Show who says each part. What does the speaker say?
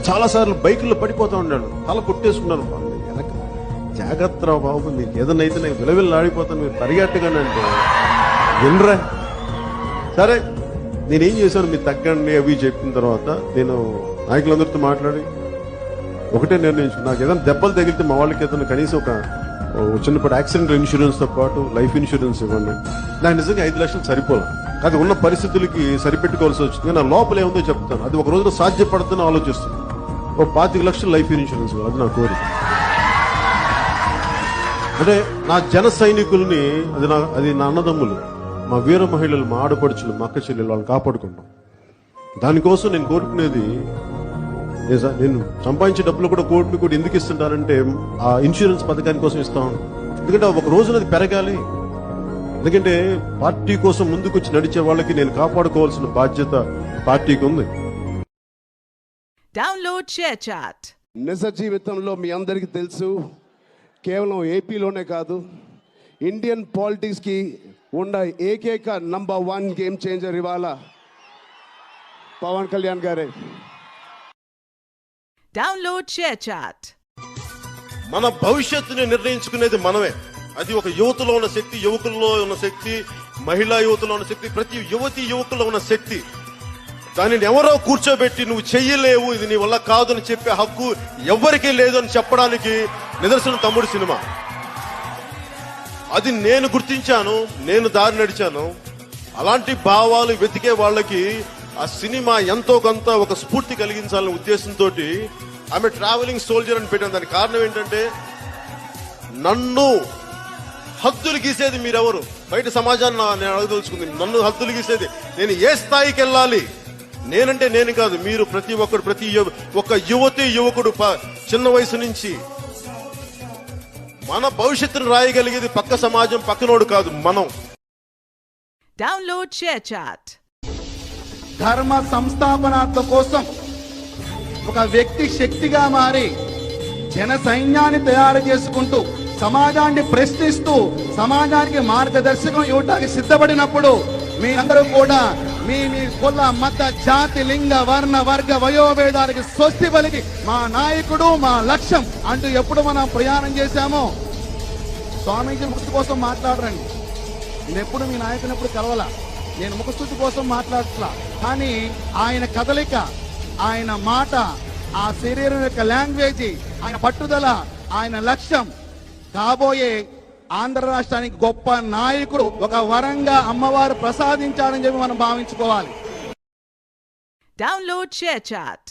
Speaker 1: చాలాసార్లు బైకుల్లో పడిపోతూ ఉన్నాడు, తల కొట్టేసుకున్నాను. వెనక జాగ్రత్త రా బాబు, మీకు ఏదైనా అయితే నేను విలవిల్లు ఆడిపోతాను, మీరు పరిగెట్టగానంటే వినరా. సరే నేనేం చేశాను, మీరు తగ్గండి అవి చెప్పిన తర్వాత నేను నాయకులందరితో మాట్లాడి ఒకటే నిర్ణయించుకున్నాను. నాకు ఏదైనా దెబ్బలు తగిలితే మా వాళ్ళకి ఏదైనా కనీసం ఒక చిన్నపాటి యాక్సిడెంట్ ఇన్సూరెన్స్తో పాటు లైఫ్ ఇన్సూరెన్స్ ఇవ్వండి. నాకు నిజంగా 5 లక్షలు సరిపోలే, అది ఉన్న పరిస్థితులకి సరిపెట్టుకోవాల్సి వచ్చింది. నా లోపల ఏముందో చెప్తాను, అది ఒక రోజున సాధ్యపడుతుందని ఆలోచిస్తాను. ఓ 25 లక్షలు లైఫ్ ఇన్సూరెన్స్, అది నా కోరిక. అంటే నా జన సైనికుల్ని, అది నా అన్నదమ్ములు, మా వీర మహిళలు, మా ఆడపడుచులు, మా అక్క చెల్లెలు, వాళ్ళని కాపాడుకుంటాం. దానికోసం నేను కోరుకునేది, నేను సంపాదించే డబ్బులు కూడా కోర్టుని కూడా ఎందుకు ఇస్తుంటానంటే ఆ ఇన్సూరెన్స్ పథకాని కోసం ఇస్తాను. ఎందుకంటే ఒక రోజున అది పెరగాలి. ఎందుకంటే పార్టీ కోసం ముందుకు వచ్చి నడిచే వాళ్ళకి నేను కాపాడుకోవాల్సిన బాధ్యత పార్టీకి ఉంది.
Speaker 2: Download ShareChat.
Speaker 3: నిజ జీవితంలో మీ అందరికీ తెలుసు, కేవలం ఏపీలోనే కాదు, ఇండియన్ పాలిటిక్స్కి ఉన్న ఏకైక నంబర్ 1 గేమ్ చేంజర్ ఇవాళ పవన్ కళ్యాణ్ గారే.
Speaker 2: Download ShareChat.
Speaker 1: మన భవిష్యత్తుని నిర్ణయించుకునేది మనమే. అది ఒక యువతలో ఉన్న శక్తి, యువకుల్లో ఉన్న శక్తి, మహిళా యువతలో ఉన్న శక్తి, ప్రతి యువతి యువకుల్లో ఉన్న శక్తి. దానిని ఎవరో కూర్చోబెట్టి నువ్వు చెయ్యలేవు, ఇది నీ వల్ల కాదు అని చెప్పే హక్కు ఎవరికీ లేదు అని చెప్పడానికి నిదర్శనం తమ్ముడు సినిమా. అది నేను గుర్తించాను, నేను దారి నడిచాను. అలాంటి భావాలు వెతికే వాళ్ళకి ఆ సినిమా ఎంతో కొంత ఒక స్ఫూర్తి కలిగించాలనే ఉద్దేశంతో ఆమె ట్రావెలింగ్ సోల్జర్ అని పెట్టాను. దానికి కారణం ఏంటంటే, నన్ను హద్దులు గీసేది మీరెవరు, బయట సమాజాన్ని నేను అడగదలుచుకుంది. నన్ను హద్దులు గీసేది, నేను ఏ స్థాయికి వెళ్ళాలి, నేనంటే నేను కాదు, మీరు ప్రతి ఒక్కరు, ప్రతి ఒక్క యువతి యువకుడు చిన్న వయసు నుంచి మన భవిష్యత్తును రాయగలిగేది పక్క సమాజం, పక్కనోడు కాదు, మనం.
Speaker 2: Download ShareChat.
Speaker 4: ధర్మ సంస్థాపనార్థం కోసం ఒక వ్యక్తి శక్తిగా మారి జన సైన్యాన్ని తయారు చేసుకుంటూ సమాజాన్ని ప్రశ్నిస్తూ సమాజానికి మార్గదర్శకం ఇవ్వడానికి సిద్ధపడినప్పుడు మీరందరూ కూడా మీ మీ కుల, మత, జాతి, లింగ, వర్ణ, వర్గ, వయోభేదానికి స్వస్తి పలికి మా నాయకుడు, మా లక్ష్యం అంటూ ఎప్పుడు మనం ప్రయాణం చేశామో, స్వామీజీ ముక్తి కోసం మాట్లాడరండి, నేను ఎప్పుడు మీ నాయకుని ఎప్పుడు కలవాల, నేను ముఖస్థుతి కోసం మాట్లాడట్లా, కానీ ఆయన కదలిక, ఆయన మాట, ఆ శరీరం యొక్క లాంగ్వేజ్, ఆయన పట్టుదల, ఆయన లక్ష్యం కాబోయే ఆంధ్ర రాష్ట్రానికి గొప్ప నాయకుడు ఒక వరంగా అమ్మవారు ప్రసాదించాడని చెప్పి మనం భావించుకోవాలి.
Speaker 2: Download share chat.